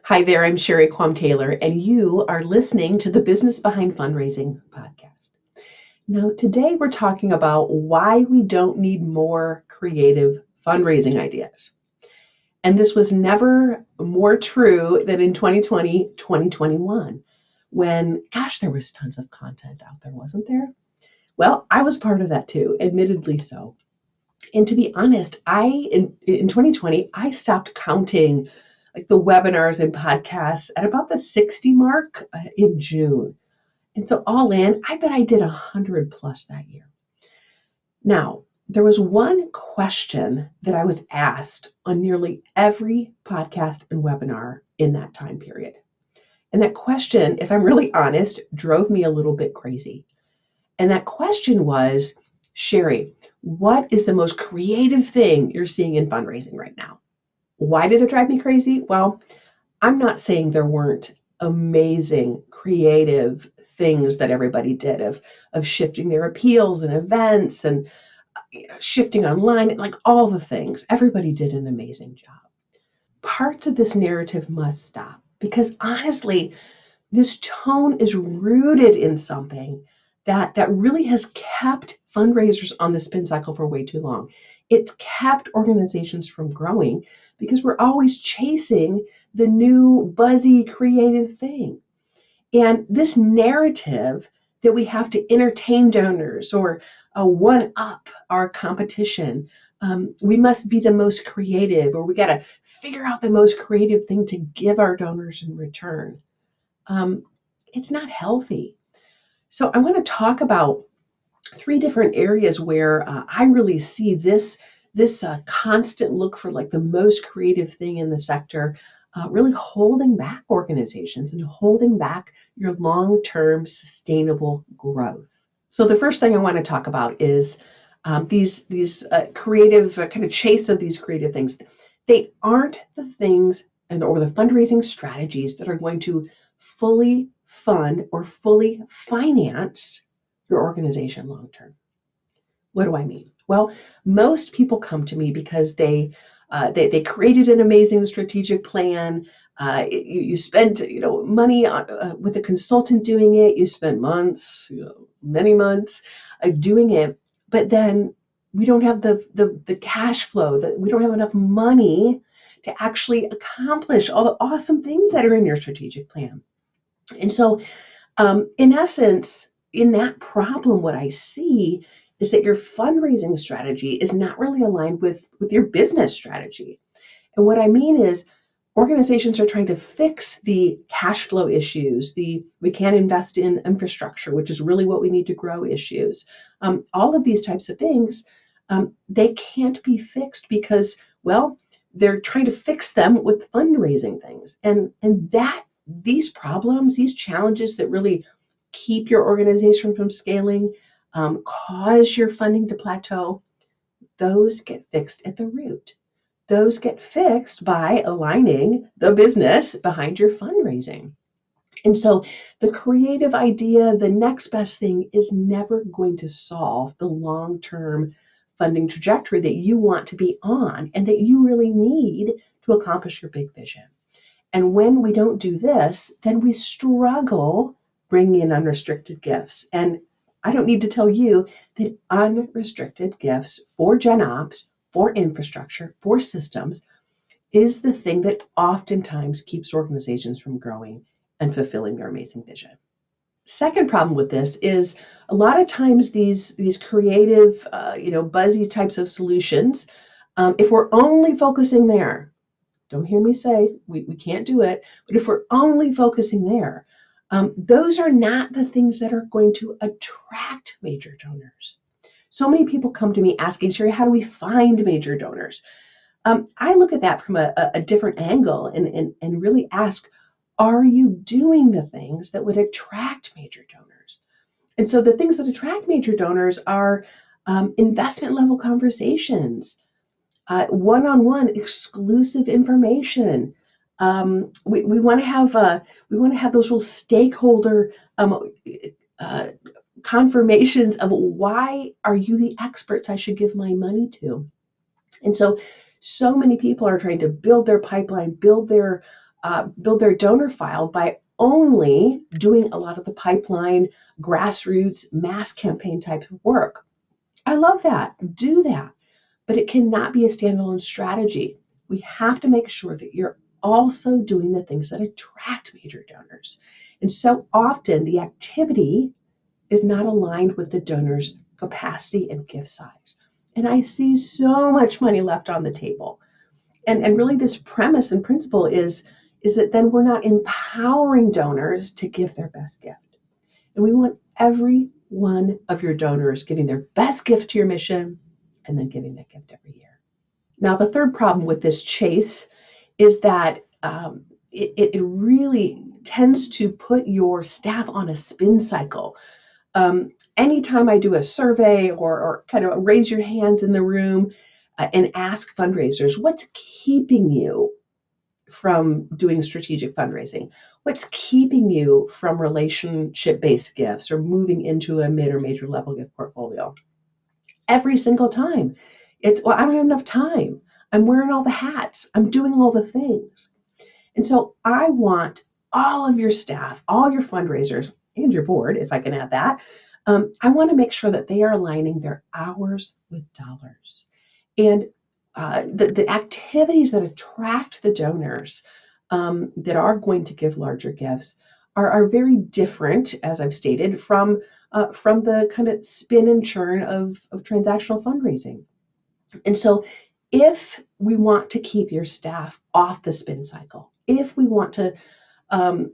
Hi there, I'm Sherry Quam Taylor, and you are listening to the Business Behind Fundraising podcast. Now, today we're talking about why we don't need more creative fundraising ideas. And this was never more true than in 2020, 2021, when, gosh, there was tons of content out there, wasn't there? Well, I was part of that too, admittedly so. And to be honest, in 2020, I stopped counting like the webinars and podcasts at about the 60 mark in June. And so all in, I bet I did 100 plus that year. Now, there was one question that I was asked on nearly every podcast and webinar in that time period. And that question, if I'm really honest, drove me a little bit crazy. And that question was, Sherry, what is the most creative thing you're seeing in fundraising right now? Why did it drive me crazy? Well, I'm not saying there weren't amazing, creative things that everybody did of shifting their appeals and events and shifting online, like all the things. Everybody did an amazing job. Parts of this narrative must stop because honestly, this tone is rooted in something that really has kept fundraisers on the spin cycle for way too long. It's kept organizations from growing because we're always chasing the new buzzy creative thing. And this narrative that we have to entertain donors or one up our competition, we must be the most creative, or we got to figure out the most creative thing to give our donors in return. It's not healthy. So I want to talk about three different areas where I really see this constant look for like the most creative thing in the sector really holding back organizations and holding back your long-term sustainable growth. So the first thing I want to talk about is these creative kind of chase of these creative things. They aren't the things or the fundraising strategies that are going to fully fund or fully finance your organization long term. What do I mean? Well, most people come to me because they created an amazing strategic plan. You spent money with a consultant doing it. You spent months, many months doing it, but then we don't have the cash flow. That we don't have enough money to actually accomplish all the awesome things that are in your strategic plan. And so, in essence, in that problem, what I see is that your fundraising strategy is not really aligned with your business strategy. And what I mean is organizations are trying to fix the cash flow issues, we can't invest in infrastructure, which is really what we need to grow issues. All of these types of things, they can't be fixed because, well, they're trying to fix them with fundraising things. And that these problems, these challenges that really keep your organization from scaling, cause your funding to plateau, those get fixed at the root. Those get fixed by aligning the business behind your fundraising. And so the creative idea, the next best thing, is never going to solve the long-term funding trajectory that you want to be on and that you really need to accomplish your big vision. And when we don't do this, then we struggle bringing in unrestricted gifts. And I don't need to tell you that unrestricted gifts for Gen Ops, for infrastructure, for systems, is the thing that oftentimes keeps organizations from growing and fulfilling their amazing vision. Second problem with this is a lot of times these creative, buzzy types of solutions, if we're only focusing there, don't hear me say we can't do it, but if we're only focusing there, those are not the things that are going to attract major donors. So many people come to me asking, Sherry, how do we find major donors? I look at that from a different angle and really ask, are you doing the things that would attract major donors? And so the things that attract major donors are investment level conversations, one-on-one exclusive information. We want to have those real stakeholder confirmations of why are you the experts I should give my money to. And so many people are trying to build their pipeline, build their build their donor file by only doing a lot of the pipeline, grassroots, mass campaign type of work. I love that. Do that. But it cannot be a standalone strategy. We have to make sure that you're also doing the things that attract major donors. And so often the activity is not aligned with the donor's capacity and gift size. And I see so much money left on the table. And really this premise and principle is that then we're not empowering donors to give their best gift. And we want every one of your donors giving their best gift to your mission and then giving that gift every year. Now, the third problem with this chase is that it really tends to put your staff on a spin cycle. Anytime I do a survey or kind of raise your hands in the room and ask fundraisers, what's keeping you from doing strategic fundraising? What's keeping you from relationship-based gifts or moving into a mid or major level gift portfolio? Every single time, it's, well, I don't have enough time. I'm wearing all the hats. I'm doing all the things. And so I want all of your staff, all your fundraisers, and your board, if I can add that, I want to make sure that they are aligning their hours with dollars. And the activities that attract the donors that are going to give larger gifts are very different, as I've stated, from the kind of spin and churn of transactional fundraising. And so if we want to keep your staff off the spin cycle, if we want to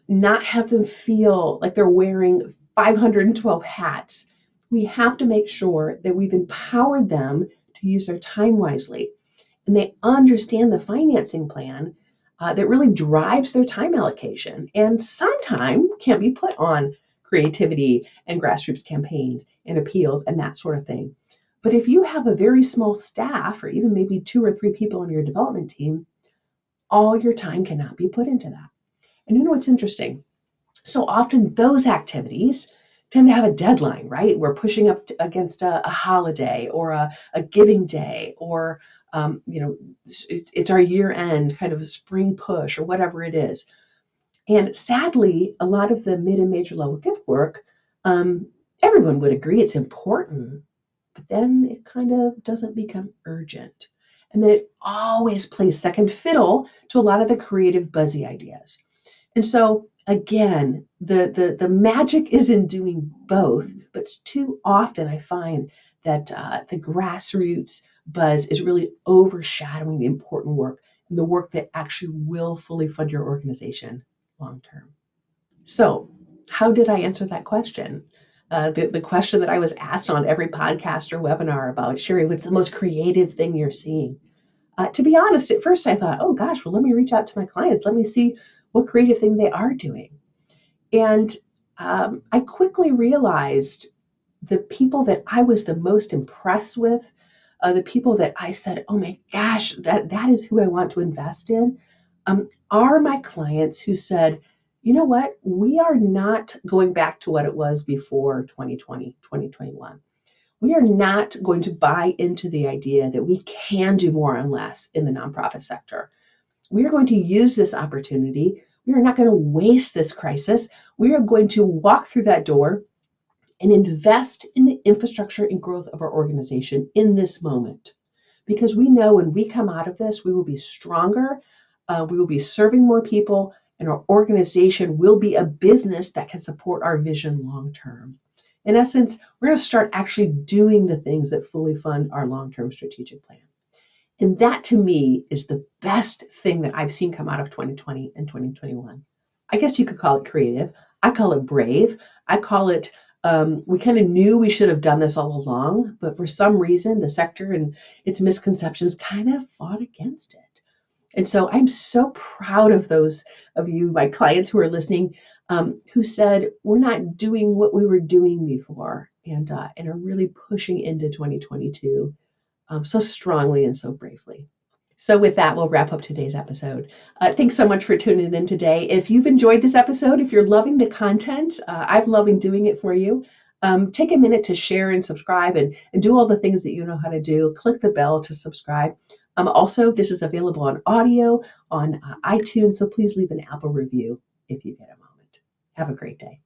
not have them feel like they're wearing 512 hats, we have to make sure that we've empowered them to use their time wisely. And they understand the financing plan that really drives their time allocation. And some time can be put on creativity and grassroots campaigns and appeals and that sort of thing. But if you have a very small staff, or even maybe 2 or 3 people on your development team, all your time cannot be put into that. And you know what's interesting? So often those activities tend to have a deadline, right? We're pushing up against a holiday or a giving day, or it's our year end kind of a spring push or whatever it is. And sadly, a lot of the mid and major level gift work, everyone would agree it's important, but then it kind of doesn't become urgent. And then it always plays second fiddle to a lot of the creative buzzy ideas. And so again, the magic is in doing both, but too often I find that the grassroots buzz is really overshadowing the important work and the work that actually will fully fund your organization long term. So how did I answer that question? The question that I was asked on every podcast or webinar about, Sherry, what's the most creative thing you're seeing? To be honest, at first I thought, oh gosh, well, let me reach out to my clients. Let me see what creative thing they are doing. And I quickly realized the people that I was the most impressed with, the people that I said, oh my gosh, that is who I want to invest in, are my clients who said, you know what, we are not going back to what it was before 2020, 2021. We are not going to buy into the idea that we can do more and less in the nonprofit sector. We are going to use this opportunity. We are not going to waste this crisis. We are going to walk through that door and invest in the infrastructure and growth of our organization in this moment. Because we know when we come out of this, we will be stronger, we will be serving more people, and our organization will be a business that can support our vision long term. In essence, we're going to start actually doing the things that fully fund our long-term strategic plan. And that to me is the best thing that I've seen come out of 2020 and 2021. I guess you could call it creative. I call it brave. I call it, we kind of knew we should have done this all along, but for some reason, the sector and its misconceptions kind of fought against it. And so I'm so proud of those of you, my clients who are listening, who said, we're not doing what we were doing before, and are really pushing into 2022 so strongly and so bravely. So with that, we'll wrap up today's episode. Thanks so much for tuning in today. If you've enjoyed this episode, if you're loving the content, I'm loving doing it for you. Take a minute to share and subscribe and do all the things that you know how to do. Click the bell to subscribe. Also, this is available on audio on iTunes, so please leave an Apple review if you get a moment. Have a great day.